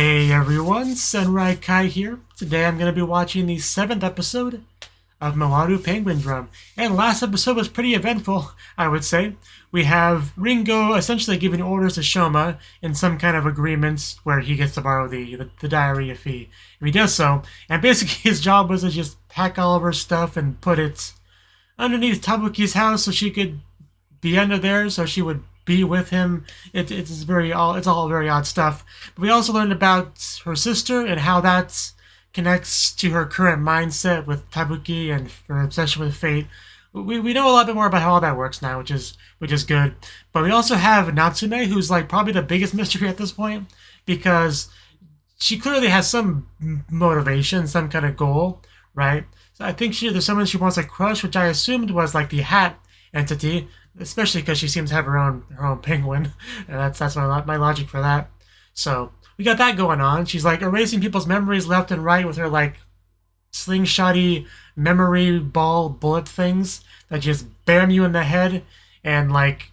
Hey everyone, Senrai Kai here. Today I'm going to be watching the 7th episode of Mawaru Penguindrum. And last episode was pretty eventful, I would say. We have Ringo essentially giving orders to Shoma in some kind of agreement where he gets to borrow the diary if he does so. And basically his job was to just pack all of her stuff and put it underneath Tabuki's house so she could be under there, so she would be with him. It's all very odd stuff. But we also learned about her sister and how that connects to her current mindset with Tabuki and her obsession with fate. We know a lot bit more about how all that works now, which is good. But we also have Natsume, who's like probably the biggest mystery at this point, because she clearly has some motivation, some kind of goal, right? So I think there's someone she wants to crush, which I assumed was like the hat entity, especially because she seems to have her own penguin, and that's my logic for that. So we got that going on. She's like erasing people's memories left and right with her like slingshotty memory ball bullet things that just bam you in the head, and like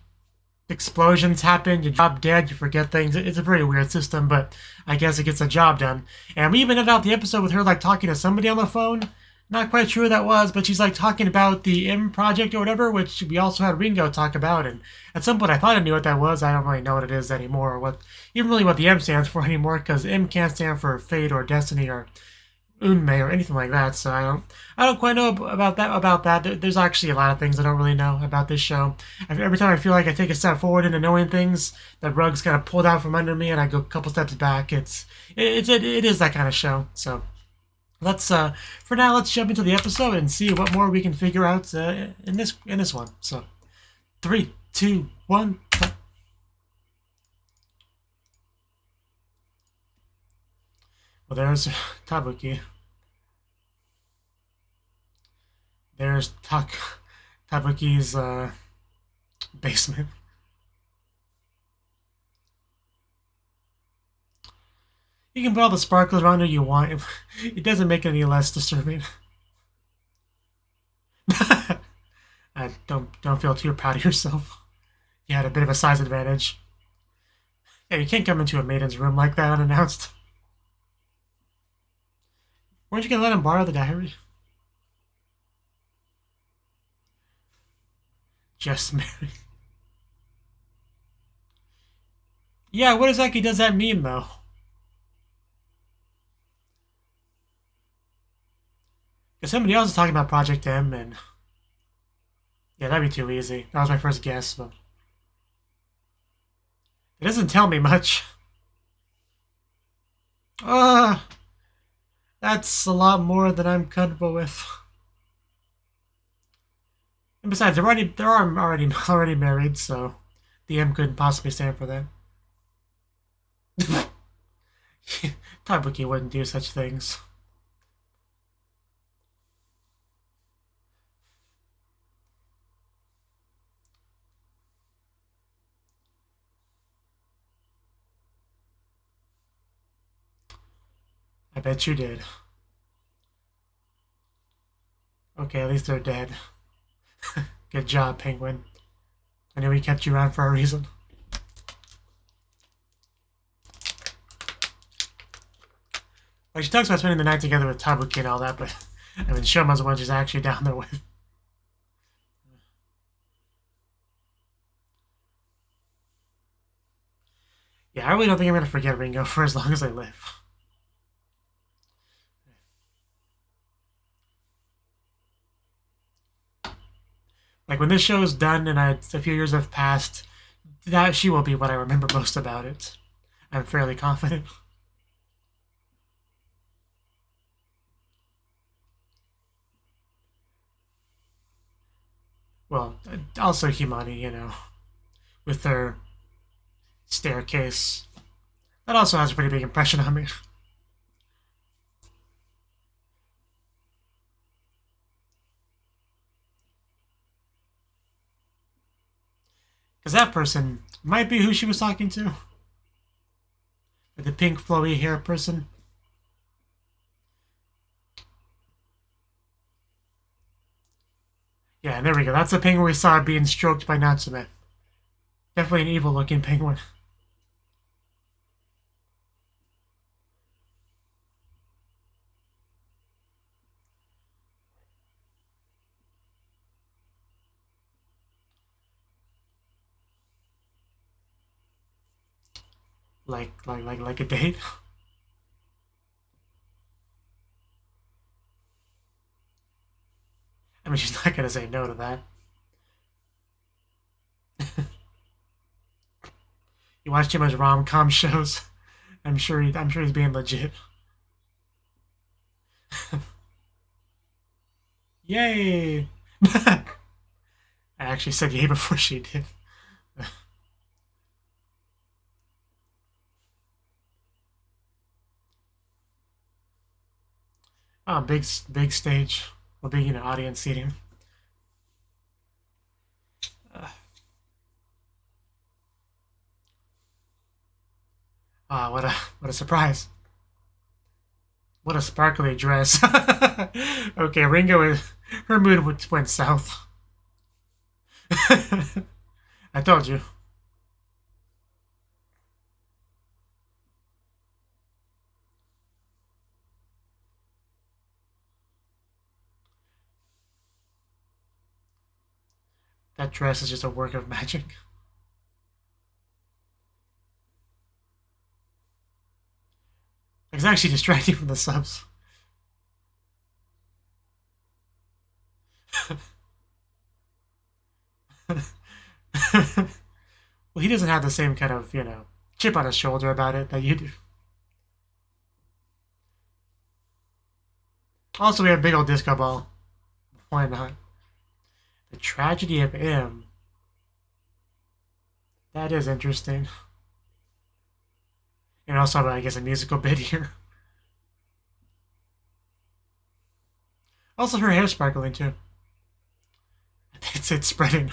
explosions happen, you drop dead, you forget things. It's a very weird system, but I guess it gets the job done. And we even ended out the episode with her like talking to somebody on the phone. Not quite sure who that was, but she's like talking about the M project or whatever, which we also had Ringo talk about. And at some point I thought I knew what that was. I don't really know what it is anymore, or even really what the M stands for anymore, because M can't stand for fate or destiny or unme or anything like that. So I don't quite know about that. There's actually a lot of things I don't really know about this show. Every time I feel like I take a step forward into knowing things, the rug's kind of pulled out from under me and I go a couple steps back. It is that kind of show. So for now, let's jump into the episode and see what more we can figure out in this one. So, 3, 2, 1. Well, there's Tabuki. There's Tabuki's basement. You can put all the sparklers around her you want. It doesn't make it any less disturbing. I don't feel too proud of yourself. You had a bit of a size advantage. Yeah, you can't come into a maiden's room like that unannounced. Weren't you gonna let him borrow the diary? Just married. Yeah, what exactly does that mean, though? Because somebody else is talking about Project M, and yeah, that'd be too easy. That was my first guess, but it doesn't tell me much. That's a lot more than I'm comfortable with. And besides, they're already married, so the M couldn't possibly stand for that. Tabuki wouldn't do such things. I bet you did. Okay, at least they're dead. Good job, Penguin. I knew we kept you around for a reason. Like, she talks about spending the night together with Tabuki and all that, but I mean, Shoma's the one she's actually down there with. Yeah, I really don't think I'm going to forget Ringo for as long as I live. Like, when this show is done and a few years have passed, that she will be what I remember most about it. I'm fairly confident. Well, also Himani, with their staircase. That also has a pretty big impression on me. Because that person might be who she was talking to. The pink flowy hair person. Yeah, and there we go. That's the penguin we saw being stroked by Natsume. Definitely an evil-looking penguin. like a date. I mean, she's not gonna say no to that. You watch too much rom-com shows. I'm sure he's being legit. Yay! I actually said yay before she did. Oh, big stage. Well, big, audience seating. What a surprise. What a sparkly dress. Okay, her mood went south. I told you. That dress is just a work of magic. It's actually distracting from the subs. Well, he doesn't have the same kind of, chip on his shoulder about it that you do. Also, we have big old disco ball. Why not? The Tragedy of M. That is interesting. And also, I guess, a musical bit here. Also, her hair's sparkling too. It's spreading.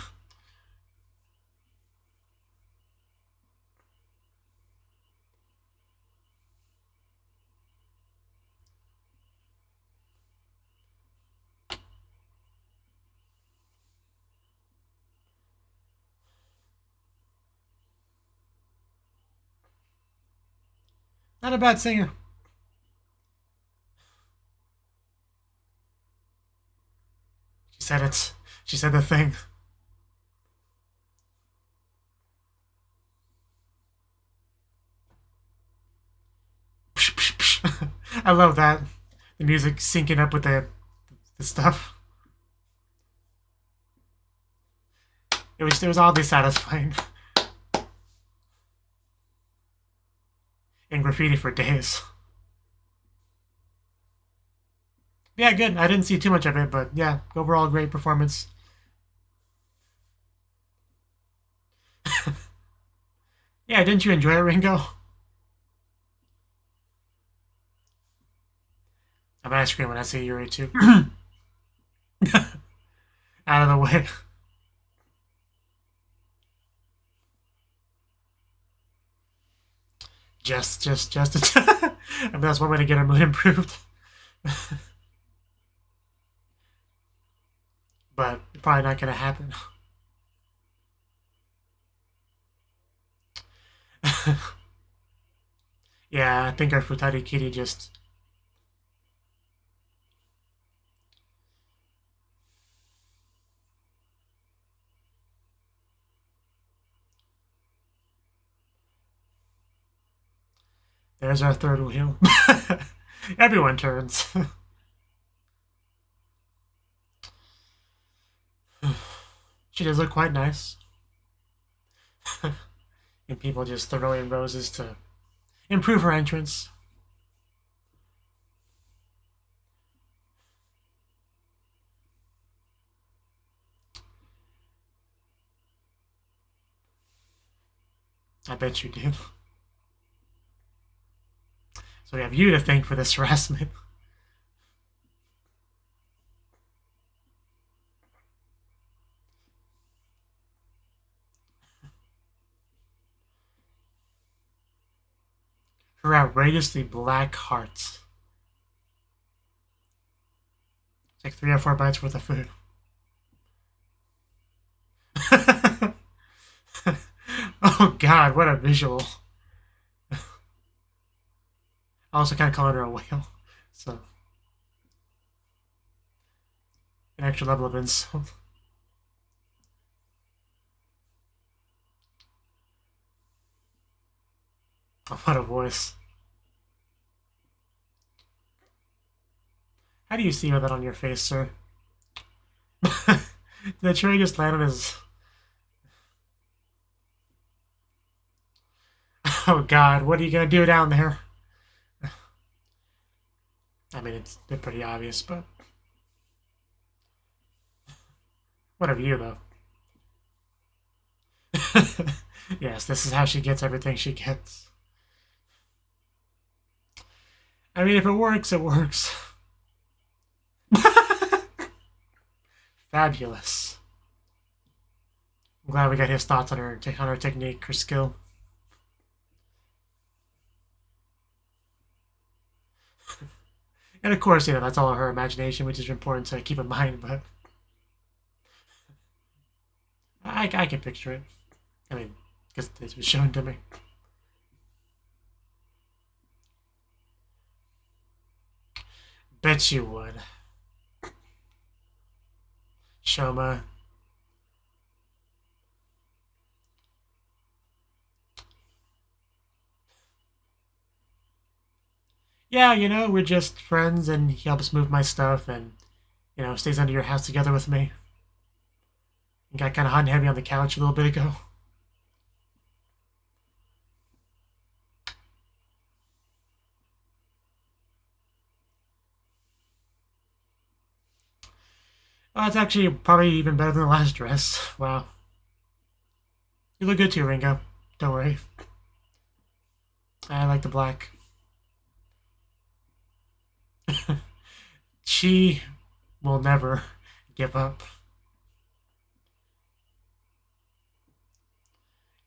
Not a bad singer. She said the thing. I love that. The music syncing up with the stuff. It was oddly satisfying. In graffiti for days. Yeah, good. I didn't see too much of it, but yeah, overall great performance. Yeah, didn't you enjoy it, Ringo? I'm gonna scream when I see Yuri too. Out of the way. Just I mean, that's one way to get her mood improved. But probably not gonna happen. Yeah, I think our Futari Kitty just... There's our third wheel. Everyone turns. She does look quite nice. And people just throwing roses to improve her entrance. I bet you do. So we have you to thank for this harassment. Her outrageously black hearts. It's like 3 or 4 bites worth of food. Oh god, what a visual. I also kind of calling her a whale, so an extra level of insult. Oh, what a voice. How do you see with that on your face, sir? Did the tree just land on his... Oh god, what are you gonna do down there? I mean, it's pretty obvious, but... What of you, though? Yes, this is how she gets everything she gets. I mean, if it works, it works. Fabulous. I'm glad we got his thoughts on her technique, her skill. And of course, that's all her imagination, which is important to keep in mind, but... I can picture it. I mean, because it was shown to me. Bet you would. Shoma. Yeah, we're just friends and he helps move my stuff and, stays under your house together with me. And got kind of hot and heavy on the couch a little bit ago. Oh, it's actually probably even better than the last dress. Wow. You look good too, Ringo. Don't worry. I like the black. She will never give up.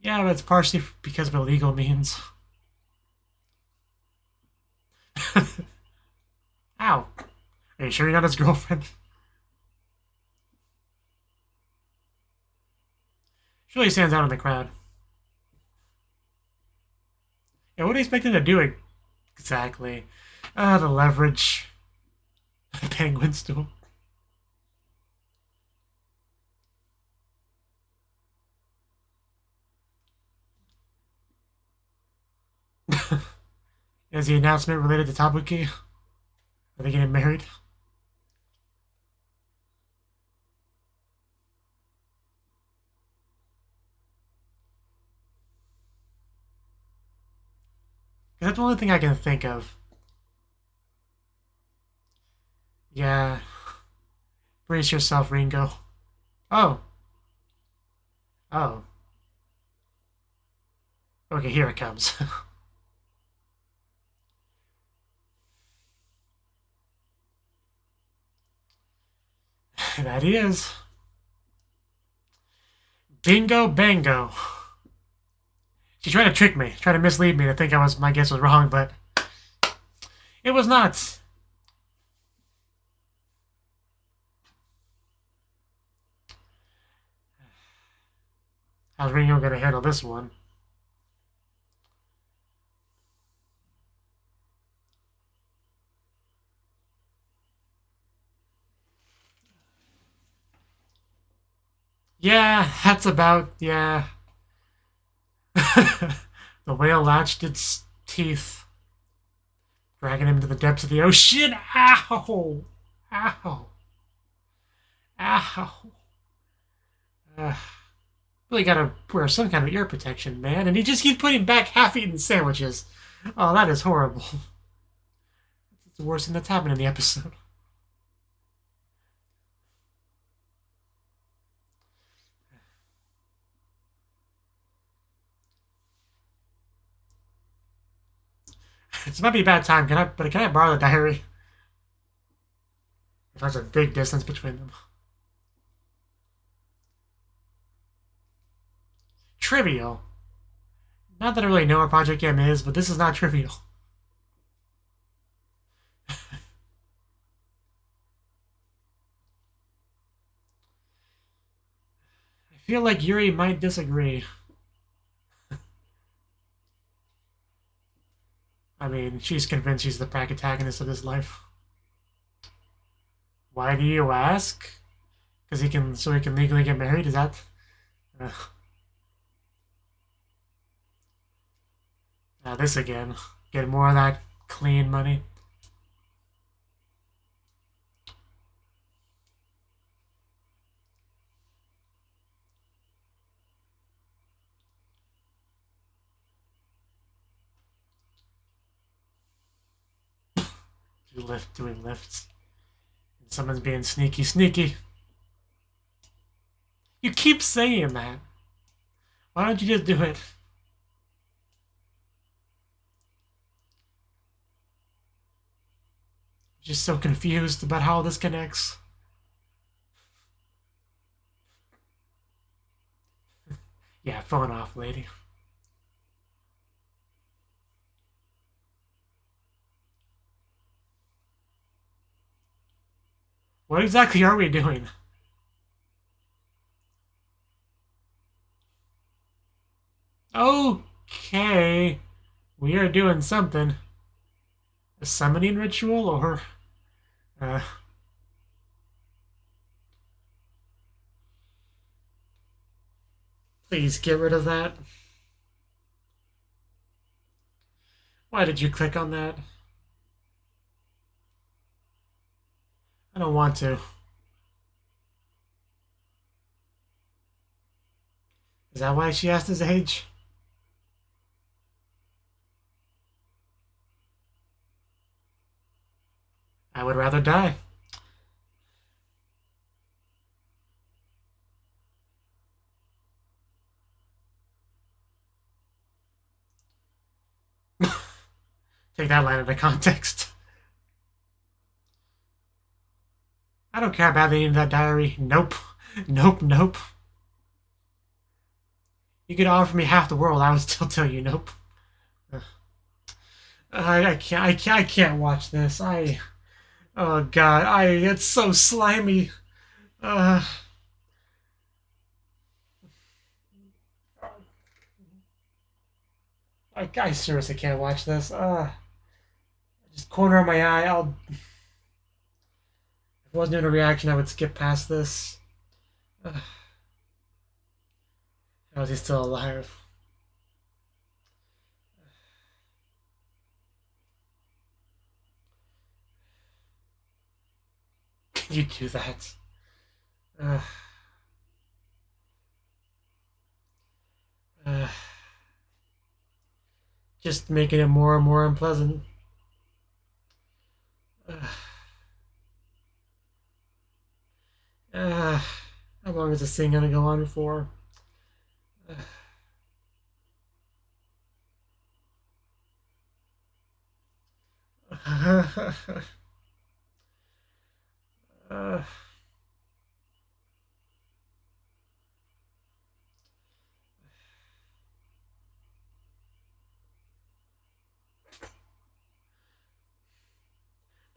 Yeah, but it's partially because of illegal means. Ow. Are you sure you're not his girlfriend? She really stands out in the crowd. Yeah, what do you expect him to do exactly? The leverage. Penguins do. Is the announcement related to Tabuki? Are they getting married? That's the only thing I can think of. Yeah. Brace yourself, Ringo. Oh. Oh. Okay, here it comes. That he is. Bingo bango. She tried to trick me, tried to mislead me to think my guess was wrong, but it was not. How's Ringo gonna handle this one? Yeah, that's about, yeah. The whale latched its teeth, dragging him to the depths of the ocean. Ow! Ow! Ow! Really gotta wear some kind of ear protection, man. And he just keeps putting back half-eaten sandwiches. Oh, that is horrible. It's the worst thing that's happened in the episode. This might be a bad time. Can I borrow the diary? There's a big distance between them. Trivial. Not that I really know what Project M is, but this is not trivial. I feel like Yuri might disagree. I mean, she's convinced she's the protagonist of his life. Why do you ask? Because he can legally get married? Is that? This again. Get more of that clean money. Doing lifts. And someone's being sneaky, sneaky. You keep saying that. Why don't you just do it? Just so confused about how this connects. Yeah, phone off, lady. What exactly are we doing? Okay. We are doing something. A summoning ritual or... Uh, please get rid of that. Why did you click on that? I don't want to. Is that why she asked his age? I would rather die. Take that line out of context. I don't care about the name of that diary. Nope. Nope, nope. You could offer me half the world, I would still tell you nope. I can't watch this. Oh god, it's so slimy. Uh, I seriously can't watch this. Just corner of my eye. If I wasn't doing a reaction, I would skip past this. How is he still alive? Can you do that? Just making it more and more unpleasant. How long is this thing gonna go on for?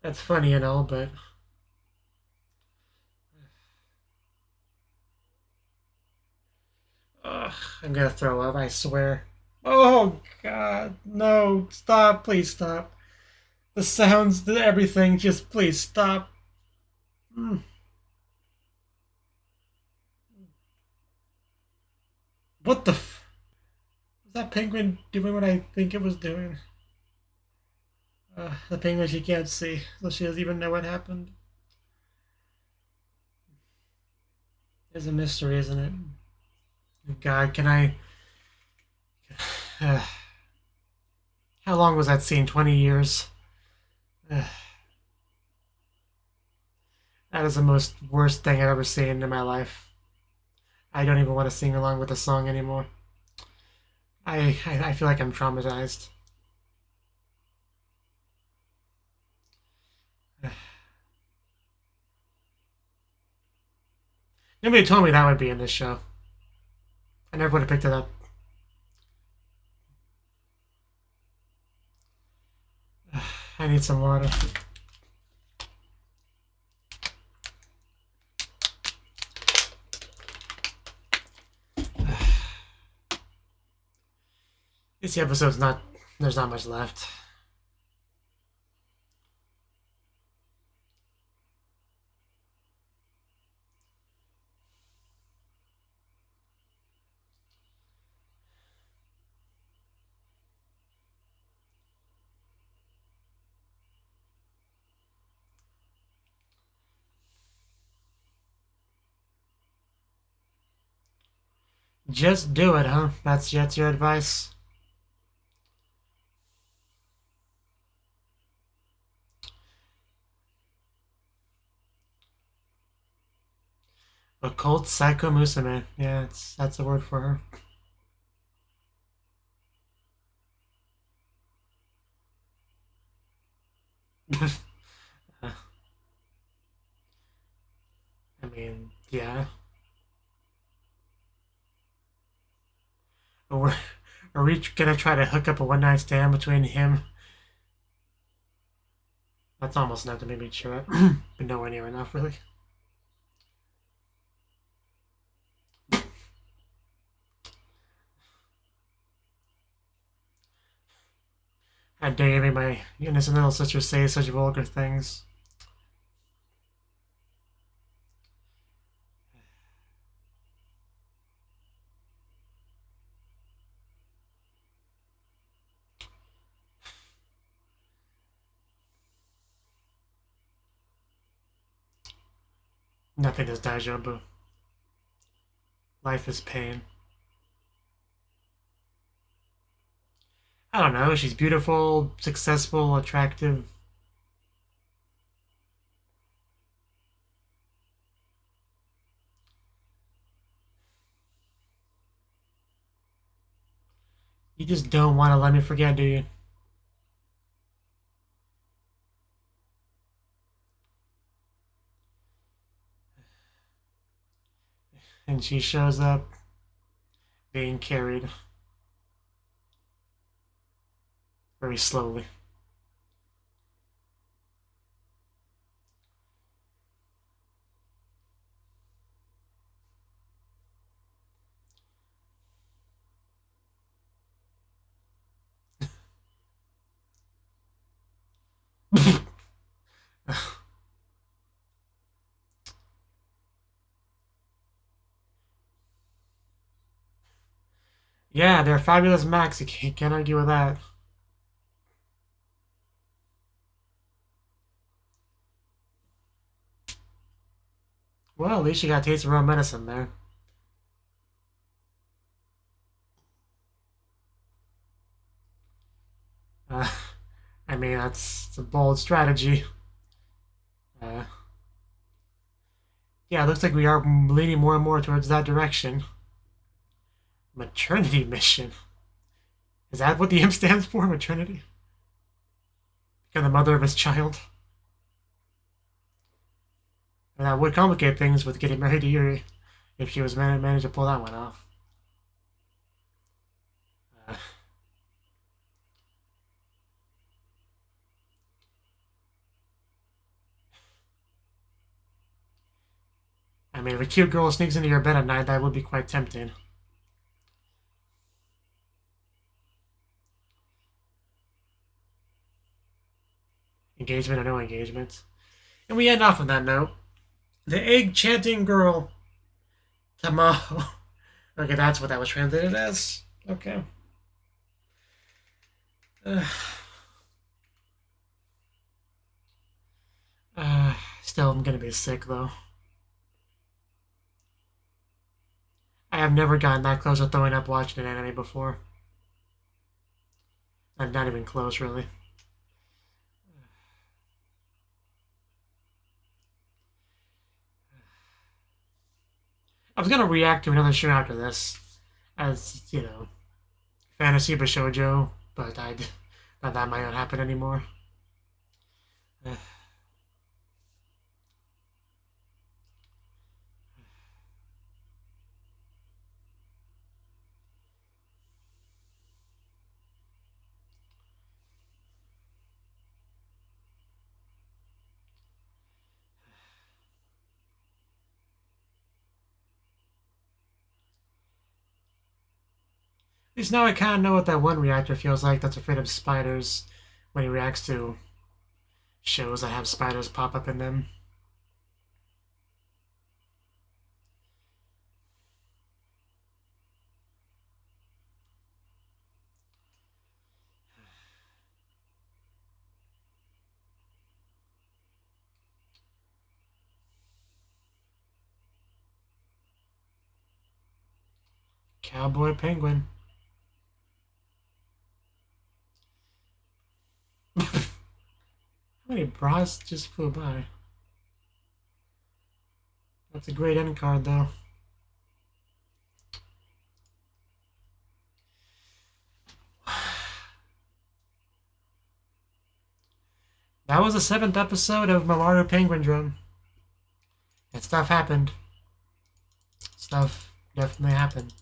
That's funny and all, but I'm gonna throw up, I swear. Oh god, no, stop, please stop. The sounds, everything, just please stop. What the f... Was that penguin doing what I think it was doing? The penguin she can't see, so she doesn't even know what happened. It's a mystery, isn't it? God, can I... how long was that scene? 20 years? That is the most worst thing I've ever seen in my life. I don't even want to sing along with the song anymore. I feel like I'm traumatized. Nobody told me that would be in this show. I never would have picked it up. I need some water. This episode's not... There's not much left. Just do it, huh? That's your advice? Occult Psycho Musume. Yeah, that's a word for her. I mean, yeah. Or are we gonna try to hook up a one-night stand between him? That's almost enough to make me cheer up. But nowhere near enough, really. How dare my innocent little sister say such vulgar things? Nothing is daijoubu. Life is pain. I don't know. She's beautiful, successful, attractive. You just don't want to let me forget, do you? And she shows up being carried very slowly. Yeah, they're fabulous Max. You can't argue with that. Well, at least you got a taste of real medicine there. Uh, I mean, that's a bold strategy. Uh, yeah, it looks like we are leaning more and more towards that direction. Maternity mission. Is that what the M stands for? Maternity? Become the mother of his child? And that would complicate things with getting married to Yuri if she was managed to pull that one off. Uh, I mean, if a cute girl sneaks into your bed at night, that would be quite tempting. Engagement or no engagement. And we end off on that note. The egg chanting girl, Tamaho. Okay, that's what that was translated as. Okay. Uh, Still, I'm gonna be sick though. I have never gotten that close to throwing up watching an anime before. I'm not even close, really. I was gonna react to another show after this, as you know, fantasy bashoujo, but I thought that might not happen anymore. At least now I kind of know what that one reactor feels like that's afraid of spiders when he reacts to shows that have spiders pop up in them. Cowboy Penguin. How many bras just flew by? That's a great end card, though. That was the 7th episode of Mawaru Penguindrum. And stuff happened. Stuff definitely happened.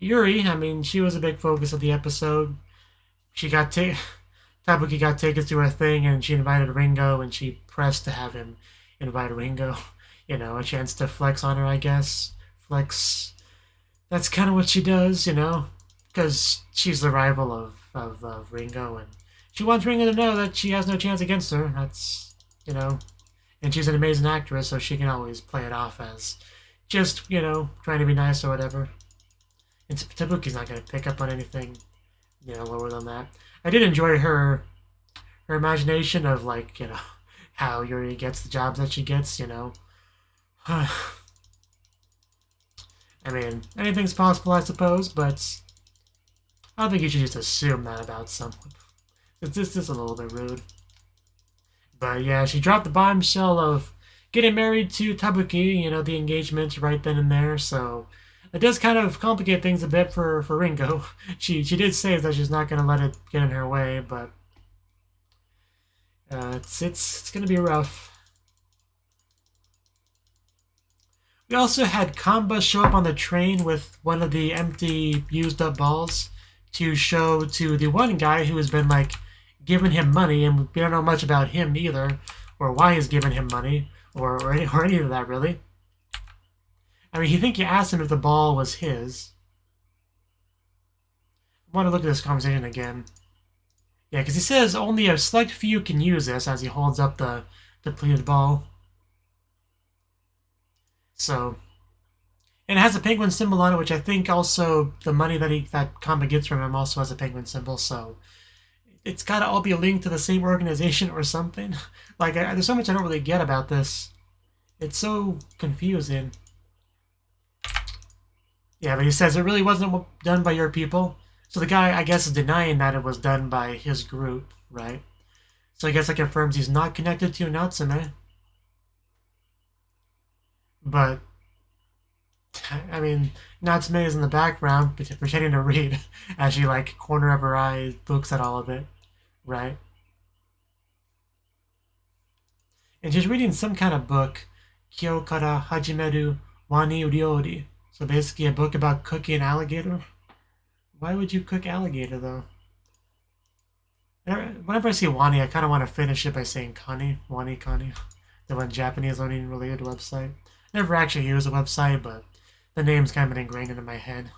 Yuri, I mean, she was a big focus of the episode. She got Tabuki got taken to her thing, and she invited Ringo, and she pressed to have him invite Ringo. You know, a chance to flex on her, I guess. Flex. That's kind of what she does, you know, because she's the rival of Ringo, and she wants Ringo to know that she has no chance against her. That's, you know, and she's an amazing actress, so she can always play it off as just, you know, trying to be nice or whatever. And Tabuki's not going to pick up on anything, you know, lower than that. I did enjoy her imagination of, like, you know, how Yuri gets the jobs that she gets, you know. I mean, anything's possible, I suppose, but I don't think you should just assume that about someone. It's just a little bit rude. But yeah, she dropped the bombshell of getting married to Tabuki, you know, the engagement right then and there, so it does kind of complicate things a bit for Ringo. She did say that she's not going to let it get in her way, but it's going to be rough. We also had Kamba show up on the train with one of the empty, used-up balls to show to the one guy who has been, like, giving him money, and we don't know much about him either, or why he's giving him money, or any of that, really. I mean, you think you asked him if the ball was his. I want to look at this conversation again. Yeah, because he says only a select few can use this as he holds up the depleted ball. So, and it has a penguin symbol on it, which I think also the money that Kamba gets from him also has a penguin symbol, so it's got to all be linked to the same organization or something. Like, there's so much I don't really get about this. It's so confusing. Yeah, but he says it really wasn't done by your people. So the guy, I guess, is denying that it was done by his group, right? So I guess that confirms he's not connected to Natsume. But, I mean, Natsume is in the background pretending to read as she, like, corner of her eye looks at all of it, right? And she's reading some kind of book, Kyo kara hajimeru wani ryori. So basically a book about cooking alligator. Why would you cook alligator, though? Whenever I see wani, I kind of want to finish it by saying kani, wani kani. The one Japanese learning related website. Never actually used the website, but the name's kind of been ingrained into my head.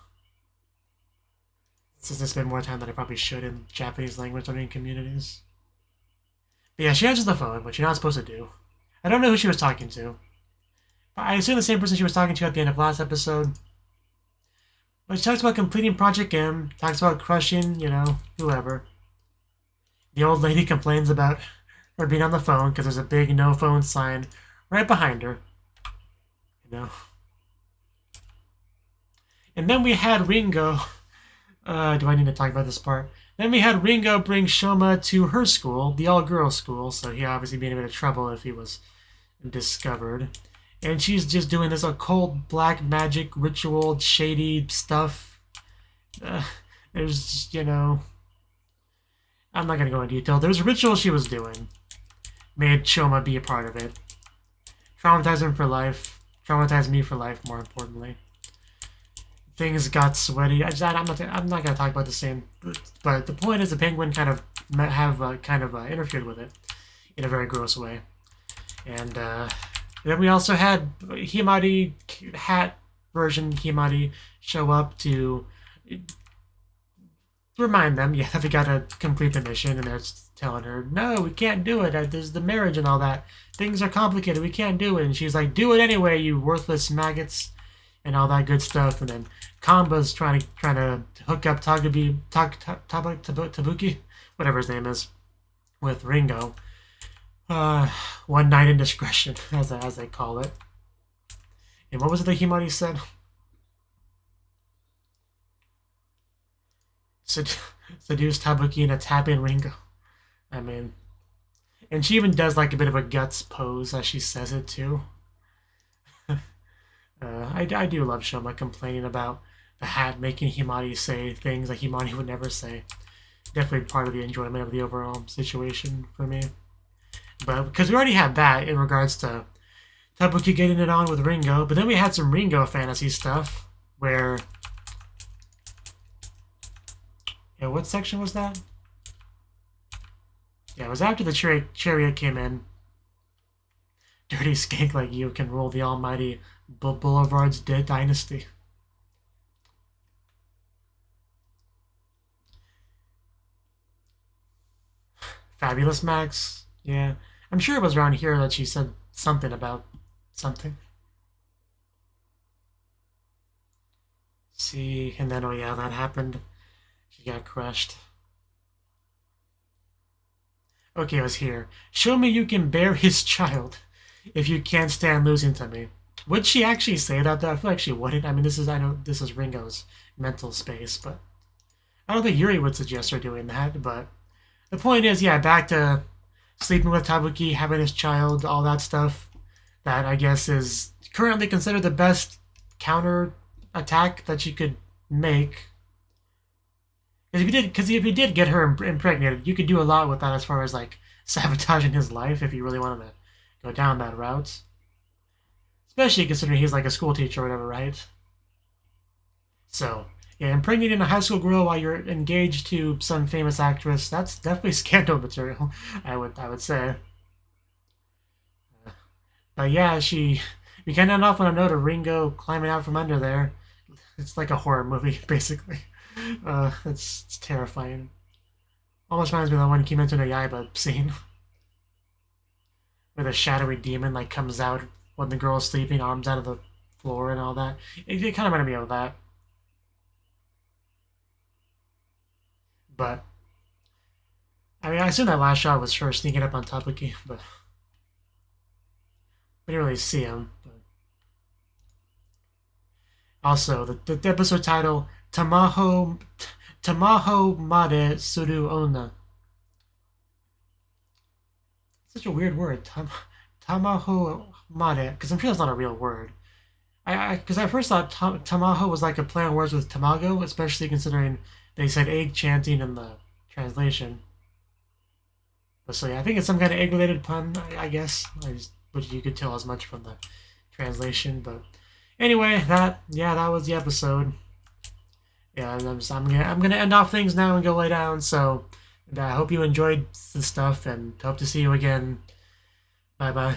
Since I spend more time than I probably should in Japanese language learning communities. But yeah, she answers the phone, which you're not supposed to do. I don't know who she was talking to. But I assume the same person she was talking to at the end of last episode. But she talks about completing Project M, talks about crushing, you know, whoever. The old lady complains about her being on the phone because there's a big no phone sign right behind her. You know. And then we had Ringo. Do I need to talk about this part? Then we had Ringo bring Shoma to her school, the all-girls school, so he obviously be in a bit of trouble if he was discovered. And she's just doing this occult black magic ritual shady stuff. There's, you know, I'm not going to go into detail. There's a ritual she was doing. Made Shoma be a part of it. Traumatized him for life. Traumatized me for life, more importantly. Things got sweaty. I'm not going to talk about the same. But the point is the penguin kind of interfered with it in a very gross way. And then we also had Himari, hat version Himari, show up to remind them, yeah, we gotta complete the mission, and they're telling her, no, we can't do it, there's the marriage and all that, things are complicated, we can't do it, and she's like, do it anyway, you worthless maggots, and all that good stuff, and then Kamba's trying to hook up Tabuki, whatever his name is, with Ringo. One night indiscretion, as they call it. And what was it that Himari said? seduce Tabuki into tapping Ringo. I mean, and she even does like a bit of a guts pose as she says it too. I do love Shoma complaining about the hat making Himari say things that Himari would never say. Definitely part of the enjoyment of the overall situation for me. But because we already had that in regards to Tabuki getting it on with Ringo, but then we had some Ringo fantasy stuff where... Yeah, what section was that? Yeah, it was after the chariot came in. Dirty skank like you can rule the almighty Boulevard's dead dynasty. Fabulous Max. Yeah. I'm sure it was around here that she said something about something. See, and then, oh yeah, that happened. She got crushed. Okay, it was here. Show me you can bear his child if you can't stand losing to me. Would she actually say that though? I feel like she wouldn't. I mean, I know this is Ringo's mental space, but I don't think Yuri would suggest her doing that. But the point is, yeah, back to sleeping with Tabuki, having his child, all that stuff. That I guess is currently considered the best counter attack that you could make. Because if you did get her impregnated, you could do a lot with that as far as like sabotaging his life if you really wanted to go down that route. Especially considering he's like a school teacher or whatever, right? So, yeah, impregnating a high school girl while you're engaged to some famous actress, that's definitely scandal material, I would say. But yeah, we kind of end off on a note of Ringo climbing out from under there. It's like a horror movie, basically. It's terrifying. Almost reminds me of the one Kimetsu no Yaiba scene. Where the shadowy demon like comes out when the girl's sleeping, arms out of the floor and all that. It kind of reminded me of that. But I mean, I assume that last shot was her sneaking up on Tabuki, but we didn't really see him. But also, the episode title, Tamaho Made Suru Onna. Such a weird word. Tamaho Made, because I'm sure that's not a real word. Because I first thought Tamaho was like a play on words with tamago, especially considering they said egg chanting in the translation. But so yeah, I think it's some kind of egg-related pun, I guess. Which you could tell as much from the translation. But anyway, that was the episode. Yeah, I'm gonna end off things now and go lay down. So I hope you enjoyed the stuff and hope to see you again. Bye bye.